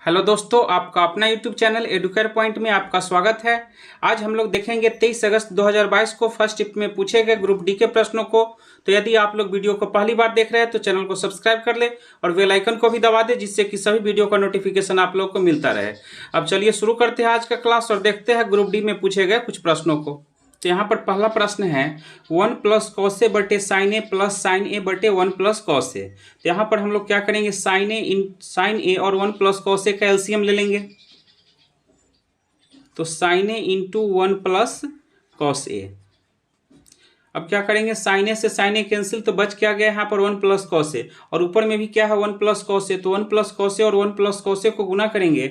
Hello दोस्तों, आपका अपना यूट्यूब चैनल एडुकेयर पॉइंट में आपका स्वागत है। आज हम लोग देखेंगे 23 अगस्त 2022 को फर्स्ट शिफ्ट में पूछे गए ग्रुप डी के प्रश्नों को। तो यदि आप लोग वीडियो को पहली बार देख रहे हैं तो चैनल को सब्सक्राइब कर ले और बेल आइकन को भी दबा दे, जिससे कि सभी वीडियो का नोटिफिकेशन आप लोग को मिलता रहे। अब चलिए शुरू करते हैं आज का क्लास और देखते हैं ग्रुप डी में पूछे गए कुछ प्रश्नों को। तो यहाँ पर पहला प्रश्न है 1 प्लस कॉस ए बटे साइन ए प्लस साइन ए बटे 1 प्लस कॉस ए। तो यहाँ पर हम लोग क्या करेंगे, साइन ए और 1 प्लस कॉस ए का एलसीएम ले लेंगे। तो sign A into 1 plus cos A. अब क्या करेंगे, साइन ए से साइन ए कैंसिल, तो बच क्या गया यहाँ पर 1 प्लस कॉस ए, और ऊपर में भी क्या है 1 प्लस कॉस ए। तो 1 प्लस कॉस ए और 1 प्लस कॉस ए को गुना करेंगे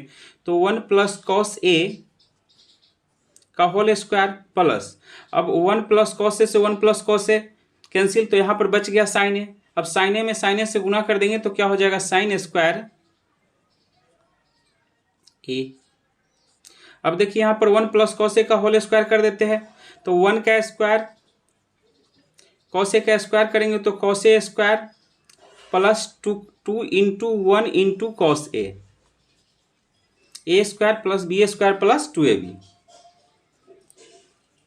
तो 1 प्लस कॉस ए का होल स्क्वायर प्लस, अब 1 प्लस कॉस ए से 1 प्लस कॉस ए कैंसिल, तो यहाँ पर बच गया साइन ए। अब साइन ए में साइन ए से गुना कर देंगे तो क्या हो जाएगा, साइन स्क्वायर ए। अब देखिए यहाँ पर 1 प्लस कॉस ए का होल स्क्वायर कर देते हैं, तो 1 का स्क्वायर कॉस ए का स्क्वायर करेंगे तो cos A square plus 2 into 1 into cos A square plus B square plus 2ab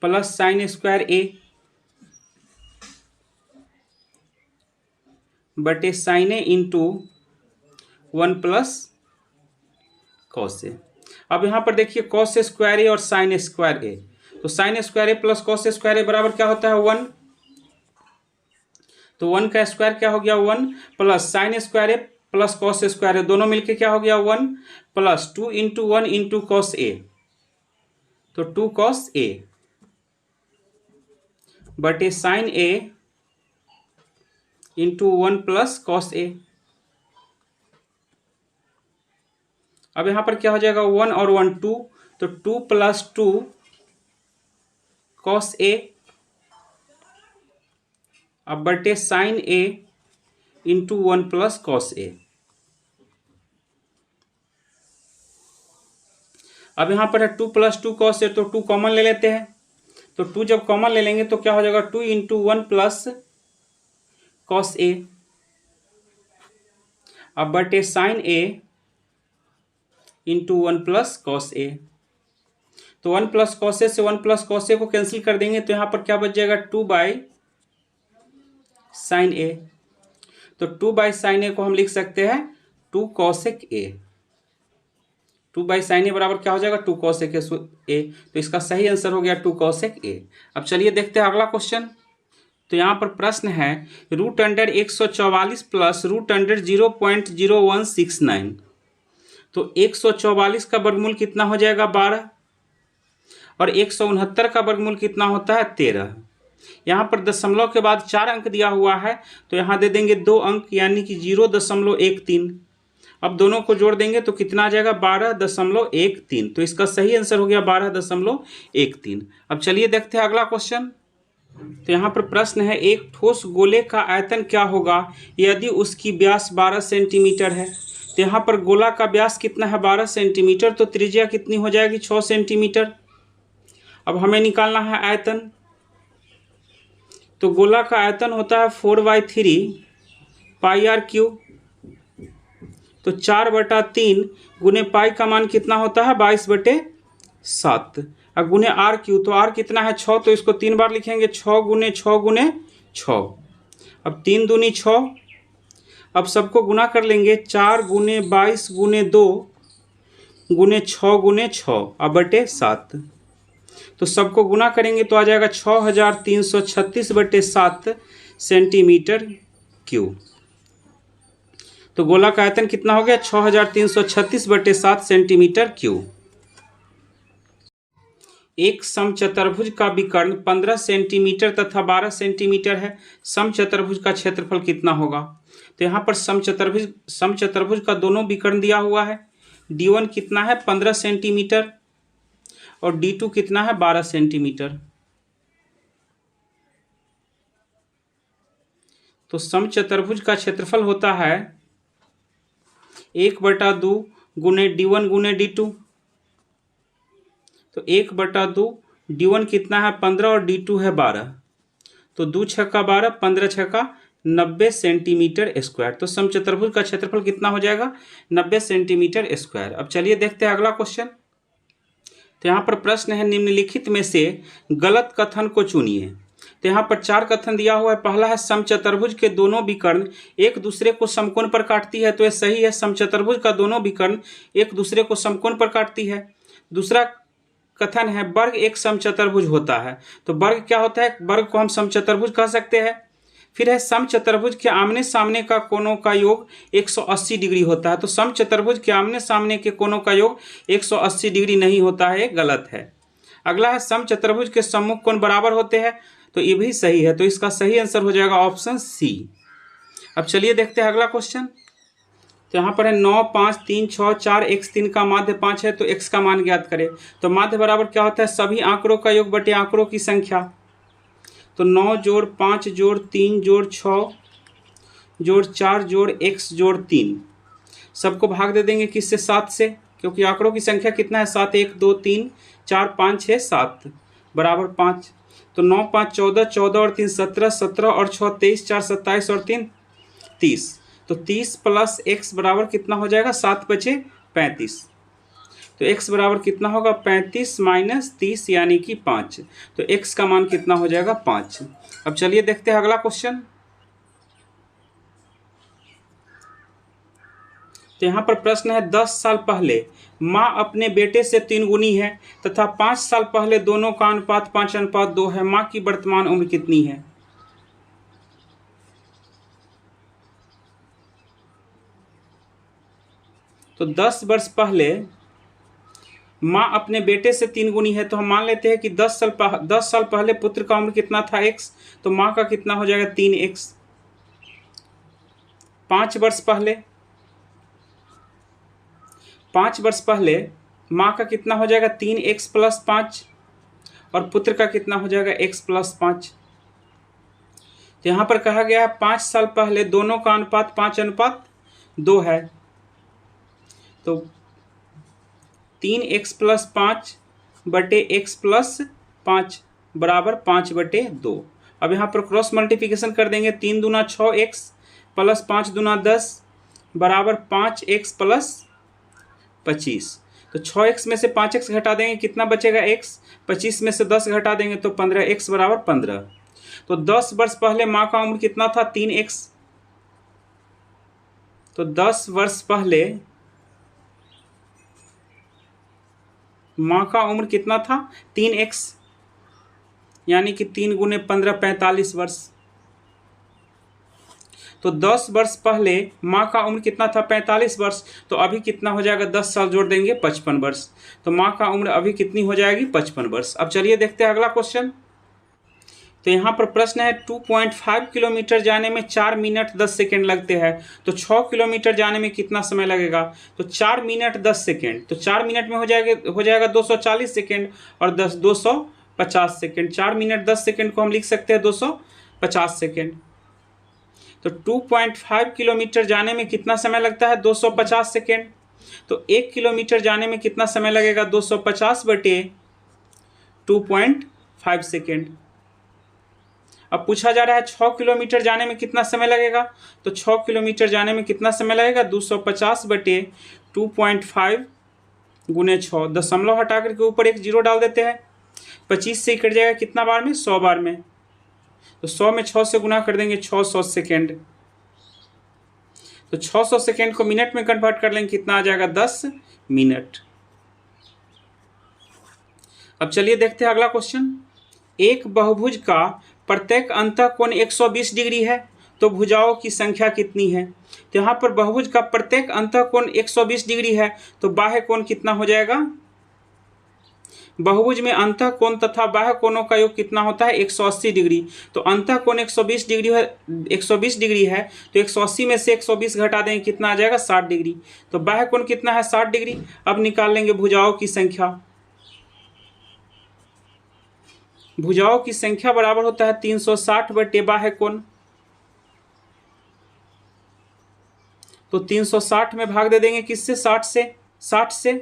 plus sine square A बटे sine A into 1 plus cos A. अब यहाँ पर देखिए कॉस स्क्वायर ए और साइन स्क्वायर ए, तो साइन स्क्वायर ए plus cos square ए बराबर क्या होता है 1। तो 1 का स्क्वायर क्या हो गया 1 प्लस साइन स्क्वायर ए प्लस कॉस स्क्वायर ए, दोनों मिलके क्या हो गया 1 प्लस 2 इंटू 1 इंटू कॉस ए, तो 2 कॉस ए बटे sine A into 1 plus cos A. अब यहां पर क्या हो जाएगा 1 और 1 2, तो 2 प्लस 2 कॉस ए, अब बटे sine A into 1 plus cos A. अब यहां पर है 2 प्लस 2 कॉस ए, तो 2 कॉमन ले लेते हैं, तो 2 जब कॉमन ले लेंगे तो क्या हो जाएगा 2 इंटू 1 प्लस कॉस ए, अब बटे sine A into 1 plus cos ए। तो 1 प्लस कॉस ए से 1 प्लस कॉस ए को कैंसिल कर देंगे तो यहां पर क्या बच जाएगा 2 बाई साइन ए। तो 2 बाई साइन ए को हम लिख सकते हैं 2 कॉसेक ए। 2 बाई साइन ए बराबर क्या हो जाएगा 2 कॉसेक ए, तो इसका सही आंसर हो गया 2 कॉसेक ए। अब चलिए देखते हैं अगला क्वेश्चन। तो यहाँ पर प्रश्न है root under 144 plus root under 0.0169। तो 144 का वर्गमूल कितना हो जाएगा 12, और 169 का वर्गमूल कितना होता है 13। यहाँ पर दशमलव के बाद 4 अंक दिया हुआ है, तो यहाँ दे देंगे 2 अंक यानी कि 0.13। अब दोनों को जोड़ देंगे तो कितना आ जाएगा 12.13। तो इसका सही आंसर हो गया 12.13। अब चलिए देखते हैं अगला क्वेश्चन। तो यहाँ पर प्रश्न है एक ठोस गोले का आयतन क्या होगा यदि उसकी व्यास 12 सेंटीमीटर है। तो यहाँ पर गोला का व्यास कितना है 12 सेंटीमीटर, तो त्रिज्या कितनी हो जाएगी 6 सेंटीमीटर। अब हमें निकालना है आयतन। तो गोला का आयतन होता है 4/3 पाई आर क्यूब, तो 4/3 गुने पाई का मान कितना होता है 22/7, और गुने आर क्यू, तो आर कितना है 6, तो इसको 3 बार लिखेंगे 6 गुने 6 गुने 6। अब 3 दूनी 6, अब सबको गुना कर लेंगे 4 गुने 22 गुने 2 गुने 6 गुने 6 अब बटे 7। तो सबको गुना करेंगे तो आ जाएगा 6336/7 सेंटीमीटर क्यूब। तो गोला का आयतन कितना हो गया 6336/7 सेंटीमीटर क्यूब। एक समचतुर्भुज का विकर्ण 15 सेंटीमीटर तथा 12 सेंटीमीटर है। समचतुर्भुज का क्षेत्रफल कितना होगा। तो यहाँ पर समचतुर्भुज का दोनों विकर्ण दिया हुआ है। D1 कितना है 15 सेंटीमीटर और D2 कितना है 12 सेंटीमीटर। तो समचतुर्भुज का क्षेत्रफल होता है 1/2 गुने D1 गुने D2। तो 1/2 D1 कितना है 15 और D2 है 12, तो 2 छक्का 12 15 छक्का 90 सेंटीमीटर स्क्वायर। तो समचतुर्भुज का क्षेत्रफल कितना हो जाएगा? 90 सेंटीमीटर स्क्वायर। अब चलिए देखते हैं अगला क्वेश्चन। तो यहाँ पर प्रश्न है, निम्नलिखित में से गलत कथन को चुनिए। तो यहाँ पर 4 कथन दिया हुआ है। पहला है समचतुर्भुज के दोनों विकर्ण एक दूसरे को समकोण पर काटती है। तो ये सही है, समचतुर्भुज का दोनों विकर्ण एक दूसरे को समकोण पर काटती है। दूसरा कथन है वर्ग एक समचतुर्भुज होता है। तो वर्ग क्या होता है? वर्ग को हम समचतुर्भुज कह सकते हैं। फिर है समचतुर्भुज के आमने सामने का कोणों का योग 180 डिग्री होता है। तो समचतुर्भुज के आमने सामने के कोणों का योग 180 डिग्री नहीं होता है, गलत है। अगला है समचतुर्भुज के सम्मुख कोण बराबर होते हैं। तो ये भी सही है। तो इसका सही आंसर हो जाएगा ऑप्शन सी। अब चलिए देखते हैं अगला क्वेश्चन। तो यहाँ पर है 9, 5, 3, 6, 4, x3 का माध्य 5 है। तो x का मान ज्ञात करें। तो माध्य बराबर क्या होता है? सभी आंकड़ों का योग बटे आंकड़ों की संख्या। तो 9 जोड़ 5 जोड़ 3 जोड़ 6 जोड़ 4 जोड़ x जोड़ 3, सबको भाग दे देंगे किससे? 7 से, क्योंकि आंकड़ों की संख्या कितना है? 7, 1, 2, 3, 4, 5, 6, 7 बराबर 5। तो 9, 5, 14, 14 और 3 17, 17 और 6 23, 4 27 और 3 30। तो 30 प्लस x बराबर कितना हो जाएगा? 7 बचे 35। तो x बराबर कितना होगा? 35 माइनस 30 यानी कि 5। तो x का मान कितना हो जाएगा? 5। अब चलिए देखते हैं अगला क्वेश्चन। तो यहाँ पर प्रश्न है 10 साल पहले माँ अपने बेटे से 3 गुनी है तथा 5 साल पहले दोनों का अनुपात 5:2 है। माँ की वर्तमान उम्र कितनी है? तो 10 वर्ष पहले माँ अपने बेटे से 3 गुनी है। तो हम मान लेते हैं कि 10 साल पहले पुत्र का उम्र कितना था? x। तो माँ का कितना हो जाएगा? 3x। 5 वर्ष पहले माँ का कितना हो जाएगा? 3x प्लस 5 और पुत्र का कितना हो जाएगा? x plus 5। तो यहाँ पर कहा गया है 5 साल पहले दोनों का अनुपात 5:2 है। तो 3x प्लस 5 बटे x प्लस 5 बराबर 5/2। अब यहाँ पर क्रॉस मल्टीप्लिकेशन कर देंगे। 3 दूना 6x प्लस 5 दूना 10 बराबर 5x प्लस 25। तो 6x में से 5x घटा देंगे, कितना बचेगा? x। 25 में से 10 घटा देंगे तो 15x बराबर 15। तो 10 वर्ष पहले माँ का उम्र कितना था? 3x। तो 10 वर्ष पहले माँ का उम्र कितना था? 3x, यानी कि 3 गुने 15 45 वर्ष। तो 10 वर्ष पहले माँ का उम्र कितना था? 45 वर्ष। तो अभी कितना हो जाएगा? 10 साल जोड़ देंगे 55 वर्ष। तो माँ का उम्र अभी कितनी हो जाएगी? 55 वर्ष। अब चलिए देखते हैं अगला क्वेश्चन। तो यहाँ पर प्रश्न है 2.5 किलोमीटर जाने में 4 मिनट 10 सेकेंड लगते हैं। तो 6 किलोमीटर जाने में कितना समय लगेगा? तो 4 मिनट 10 सेकेंड। तो 4 मिनट में हो जाएगा 240 सेकेंड और 250 सेकेंड। 4 मिनट 10 सेकेंड को हम लिख सकते हैं 250 सेकेंड। तो 2.5 किलोमीटर जाने में कितना समय लगता है? 250 सेकेंड। तो 1 किलोमीटर जाने में कितना समय लगेगा? 250 बटे 2.5 सेकेंड। अब पूछा जा रहा है 6 किलोमीटर जाने में कितना समय लगेगा? तो 6 किलोमीटर जाने में कितना समय लगेगा? 250 बटे 2.5 गुने 6। दशमलव हटा करके ऊपर एक जीरो डाल देते हैं। 25 से कट जाएगा कितना बार में? 100 बार में। तो 100 में 6 से गुना कर देंगे 600 सेकेंड। तो 600 सेकेंड को मिनट में कन्वर्ट कर लेंगे, कितना आ जाएगा? 10 मिनट। अब चलिए देखते हैं अगला क्वेश्चन। एक बहुभुज का प्रत्येक अंतःकोण 120 डिग्री है, तो भुजाओं की संख्या कितनी है? तो यहाँ पर बहुभुज का प्रत्येक अंतःकोण 120 डिग्री है, तो बाह्य कोण कितना हो जाएगा? बहुभुज में अंतःकोण तथा बाह्य कोणों का योग कितना होता है? 180 डिग्री। तो अंतःकोण 120 डिग्री है, 120 डिग्री है, तो 180 में से 120 घटा देंगे, कितना आ जाएगा? 60 डिग्री। तो बाह्य कोण कितना है? 60 डिग्री। अब निकाल लेंगे भुजाओं की संख्या। भुजाओं की संख्या बराबर होता है 360 बटे बाह्य कोण। तो 360 में भाग दे देंगे किससे? 60 से।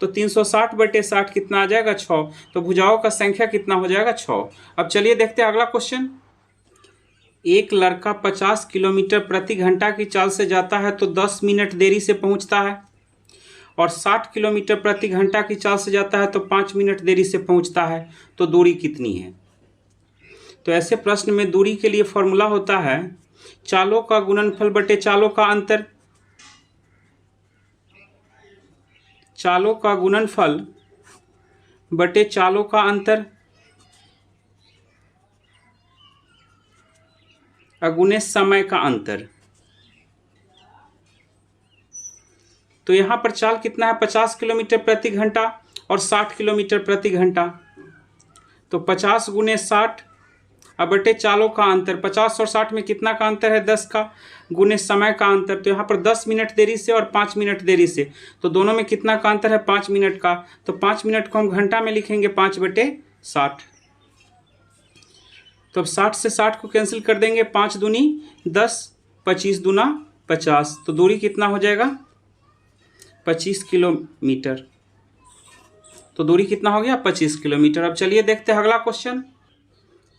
तो 360 बटे 60 कितना आ जाएगा? 6। तो भुजाओं का संख्या कितना हो जाएगा? 6। अब चलिए देखते हैं अगला क्वेश्चन। एक लड़का 50 किलोमीटर प्रति घंटा की चाल से जाता है तो 10 मिनट देरी से पहुंचता है, और 60 किलोमीटर प्रति घंटा की चाल से जाता है तो 5 मिनट देरी से पहुंचता है, तो दूरी कितनी है। तो ऐसे प्रश्न में दूरी के लिए फॉर्मूला होता है चालों का गुणनफल बटे चालों का अंतर। चालों का गुणनफल बटे चालों का अंतर अगुणे समय का अंतर। तो यहाँ पर चाल कितना है, 50 किलोमीटर प्रति घंटा और 60 किलोमीटर प्रति घंटा। तो 50 गुने 60 अब बटे चालों का अंतर, 50 और 60 में कितना का अंतर है, 10 का, गुने समय का अंतर। तो यहाँ पर 10 मिनट देरी से और 5 मिनट देरी से, तो दोनों में कितना का अंतर है, 5 मिनट का। तो 5 मिनट को हम घंटा में लिखेंगे 5/60। तो अब 60 से 60 को कैंसिल कर देंगे, 5 दूनी 10, 25 दूना 50, तो दूरी कितना हो जाएगा, 25 किलोमीटर। तो दूरी कितना हो गया, 25 किलोमीटर। अब चलिए देखते हैं अगला क्वेश्चन।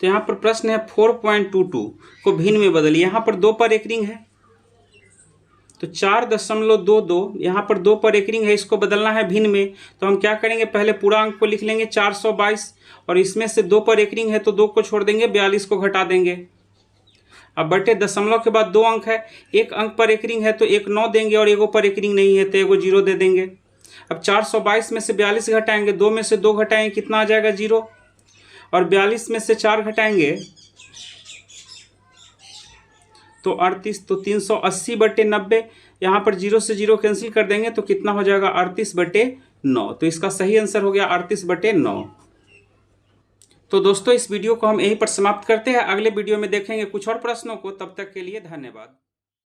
तो यहाँ पर प्रश्न है 4.22 को भिन्न में बदलिए। यहाँ पर 2 पर एक रिंग है, तो 4.22, यहाँ पर 2 पर एक रिंग है, इसको बदलना है भिन्न में। तो हम क्या करेंगे, पहले पूरा अंक को लिख लेंगे 422, और इसमें से 2 पर एक रिंग है तो 2 को छोड़ देंगे, 42 को घटा देंगे। अब बटे दशमलव के बाद 2 अंक है, एक अंक पर एक रिंग है तो एक 9 देंगे, और एगो पर एक रिंग नहीं है तो एगो 0 दे देंगे। अब 422 में से 42 घटाएंगे, 2 में से 2 घटाएंगे, कितना आ जाएगा, 0, और 42 में से 4 घटाएंगे तो 38, तो 380/90। यहाँ पर 0 से 0 कैंसिल कर देंगे तो कितना हो जाएगा, 38/9। तो इसका सही आंसर हो गया 38/9। तो दोस्तों इस वीडियो को हम यहीं पर समाप्त करते हैं, अगले वीडियो में देखेंगे कुछ और प्रश्नों को। तब तक के लिए धन्यवाद।